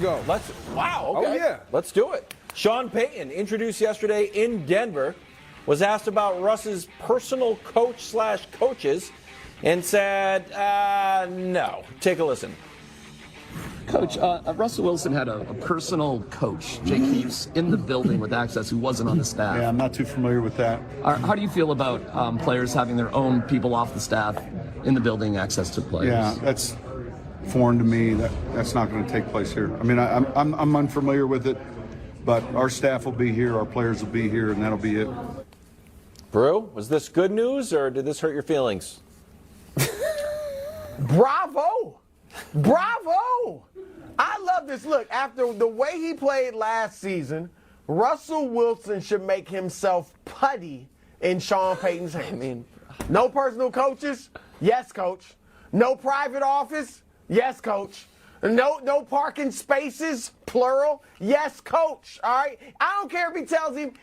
go. Wow, okay. Oh, yeah. Let's do it. Sean Payton, introduced yesterday in Denver, was asked about Russ's personal coach/coaches and said, no. Take a listen. Coach, Russell Wilson had a personal coach, Jake Hughes, in the building with access who wasn't on the staff. Yeah, I'm not too familiar with that. How do you feel about players having their own people off the staff in the building, access to players? Yeah, that's foreign to me. That's not going to take place here. I mean, I'm unfamiliar with it, but our staff will be here, our players will be here, and that'll be it. Brew, was this good news or did this hurt your feelings? Bravo! Bravo! I love this. Look, after the way he played last season, Russell Wilson should make himself putty in Sean Payton's hands. No personal coaches? Yes, coach. No private office? Yes, coach. No parking spaces, plural? Yes, coach. All right? I don't care if he tells him,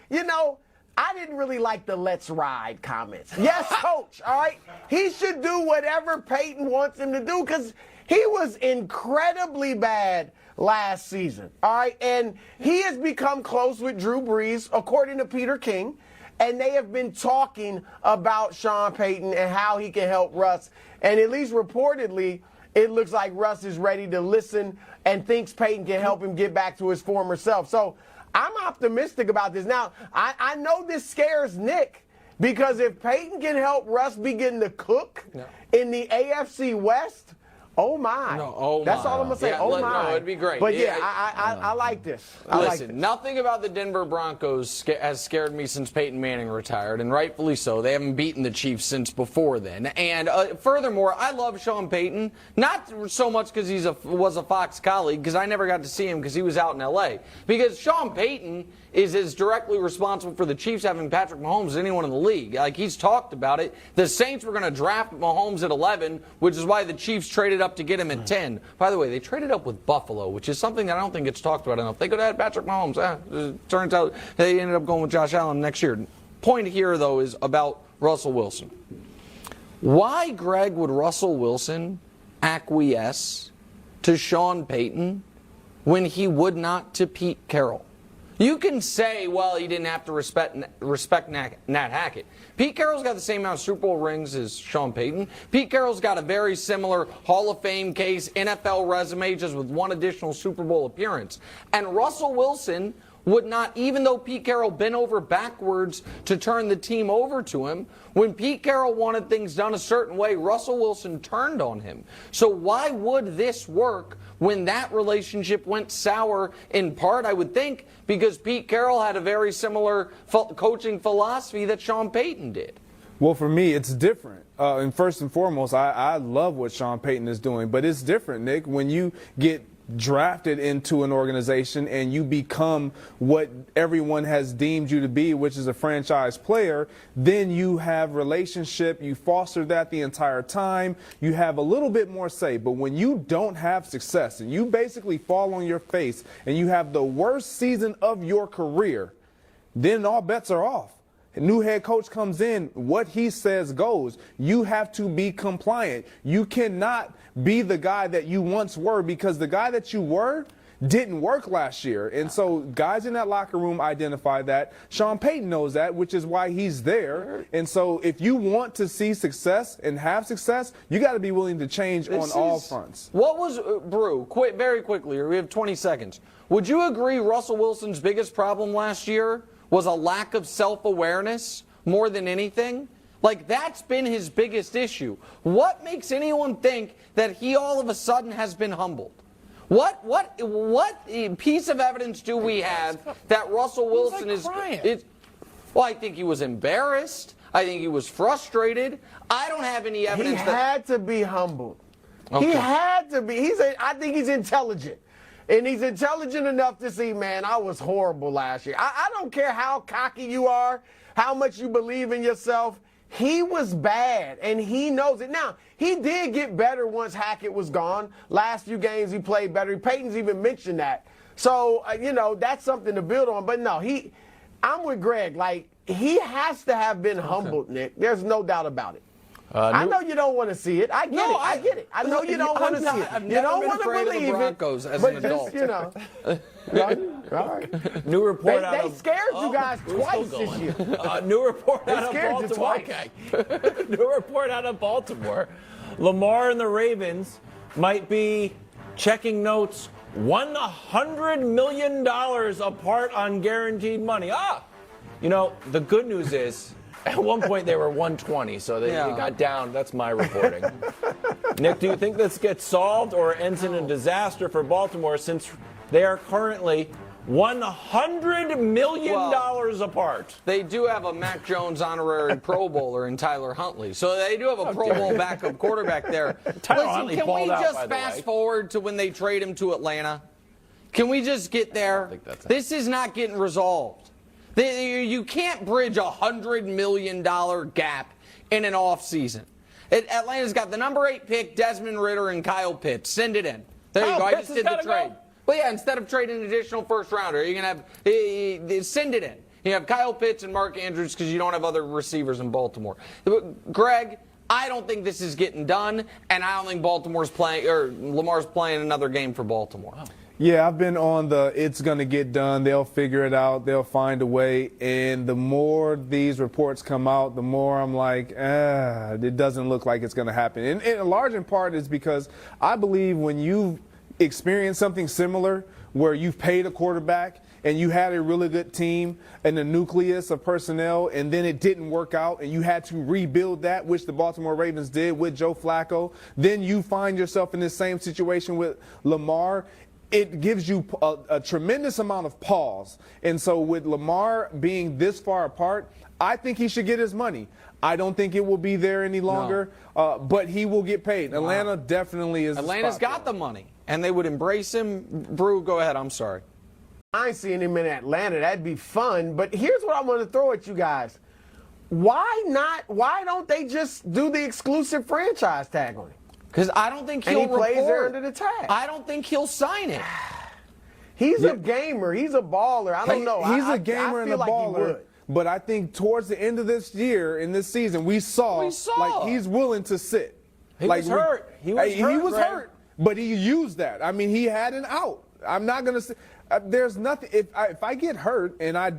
I didn't really like the let's ride comments. Yes, coach. All right? He should do whatever Payton wants him to do because he was incredibly bad last season. All right? And he has become close with Drew Brees, according to Peter King. And they have been talking about Sean Payton and how he can help Russ. And at least reportedly, it looks like Russ is ready to listen and thinks Payton can help him get back to his former self. So I'm optimistic about this. Now, I know this scares Nick because if Payton can help Russ begin to cook in the AFC West, oh my. That's all I'm going to say. Yeah, oh my. No, it'd be great. But I like this. Listen, nothing about the Denver Broncos has scared me since Peyton Manning retired, and rightfully so. They haven't beaten the Chiefs since before then. And furthermore, I love Sean Payton, not so much because he was a Fox colleague, because I never got to see him because he was out in L.A. Because Sean Payton is as directly responsible for the Chiefs having Patrick Mahomes as anyone in the league. Like, he's talked about it. The Saints were going to draft Mahomes at 11, which is why the Chiefs traded up to get him at 10. By the way, they traded up with Buffalo, which is something that I don't think gets talked about enough. They could have had Patrick Mahomes. Turns out they ended up going with Josh Allen next year. Point here, though, is about Russell Wilson. Why, Greg, would Russell Wilson acquiesce to Sean Payton when he would not to Pete Carroll? You can say, well, he didn't have to respect Nat Hackett. Pete Carroll's got the same amount of Super Bowl rings as Sean Payton. Pete Carroll's got a very similar Hall of Fame case, NFL resume, just with one additional Super Bowl appearance. And Russell Wilson would not, even though Pete Carroll bent over backwards to turn the team over to him, when Pete Carroll wanted things done a certain way, Russell Wilson turned on him. So why would this work when that relationship went sour? In part, I would think, because Pete Carroll had a very similar coaching philosophy that Sean Payton did. Well, for me, it's different. And first and foremost, I love what Sean Payton is doing. But it's different, Nick, when you get drafted into an organization and you become what everyone has deemed you to be, which is a franchise player. Then you have relationship, you foster that the entire time, you have a little bit more say. But when you don't have success and you basically fall on your face and you have the worst season of your career, then all bets are off. A new head coach comes in, what he says goes. You have to be compliant. You cannot be the guy that you once were, because the guy that you were didn't work last year. And so guys in that locker room identify that. Sean Payton knows that, which is why he's there. And so if you want to see success and have success, you got to be willing to change on all fronts. What was, Brew, very quickly, we have 20 seconds. Would you agree Russell Wilson's biggest problem last year was a lack of self-awareness more than anything? Like, that's been his biggest issue. What makes anyone think that he all of a sudden has been humbled? What piece of evidence do we have that Russell Wilson is? Well, I think he was embarrassed. I think he was frustrated. I don't have any evidence. He had to be humbled. Okay. He had to be. I think he's intelligent. And he's intelligent enough to see, man, I was horrible last year. I don't care how cocky you are, how much you believe in yourself. He was bad, and he knows it. Now, he did get better once Hackett was gone. Last few games he played better. Peyton's even mentioned that. So, that's something to build on. But no, I'm with Greg. Like, he has to have been humbled, Nick. There's no doubt about it. I know you don't want to see it. I get it. I know you don't want to see it. You don't want to believe the Broncos it. as But an just, adult. all right. New report out They of scared you guys we're twice still this going. year. New report out of scared you Baltimore. twice. Okay. New report out of Baltimore. Lamar and the Ravens might be checking notes $100 million apart on guaranteed money. The good news is at one point they were 120, so they got down. That's my reporting. Nick, do you think this gets solved or ends in a disaster for Baltimore since they are currently $100 million apart? They do have a Mac Jones honorary Pro Bowler in Tyler Huntley. So they do have a Pro Bowl backup quarterback there. Huntley Can we balled out, just by the way. fast forward to when they trade him to Atlanta? Can we just get there? This is not getting resolved. You can't bridge a $100 million gap in an offseason. Atlanta's got the number 8 pick, Desmond Ridder and Kyle Pitts. Send it in. There you go. I just did the trade. But yeah, instead of trading an additional first rounder, you're going to have send it in. You have Kyle Pitts and Mark Andrews because you don't have other receivers in Baltimore. Greg, I don't think this is getting done, and I don't think Lamar's playing another game for Baltimore. Oh. Yeah, I've been on it's going to get done. They'll figure it out. They'll find a way. And the more these reports come out, the more I'm like, it doesn't look like it's going to happen. And a large in part is because I believe when you've experienced something similar where you've paid a quarterback and you had a really good team and a nucleus of personnel and then it didn't work out and you had to rebuild that, which the Baltimore Ravens did with Joe Flacco, then you find yourself in this same situation with Lamar. It gives you a tremendous amount of pause. And so with Lamar being this far apart, I think he should get his money. I don't think it will be there any longer, but he will get paid. Wow. Atlanta definitely is. Atlanta's got the money, and they would embrace him. Brew, go ahead. I'm sorry. I ain't seeing him in Atlanta. That'd be fun. But here's what I'm going to throw at you guys. Why not? Why don't they just do the exclusive franchise tag on him? Because I don't think he'll and he plays report. there under the tag. I don't think he'll sign it. He's a gamer. He's a baller. I don't know. He's a gamer and a baller. But I think towards the end of this year, in this season, we saw like he's willing to sit. He was hurt. He was hurt, but he used that. I mean, he had an out. I'm not going to say. There's nothing. If I get hurt and I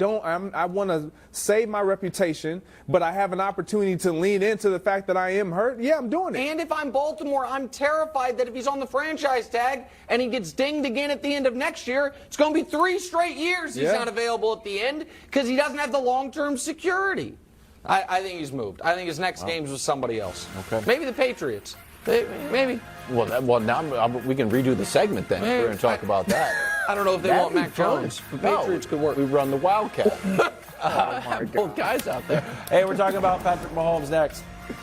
want to save my reputation, but I have an opportunity to lean into the fact that I am hurt. Yeah, I'm doing it. And if I'm Baltimore, I'm terrified that if he's on the franchise tag and he gets dinged again at the end of next year, it's going to be 3 straight years he's not available at the end because he doesn't have the long-term security. I think he's moved. I think his next game's with somebody else. Okay. Maybe the Patriots. Maybe. Well, now we can redo the segment then. If we're going to talk about that. I don't know if they want Mac Jones. The Patriots could work. We run the Wildcat. Both guys out there. Hey, we're talking about Patrick Mahomes next.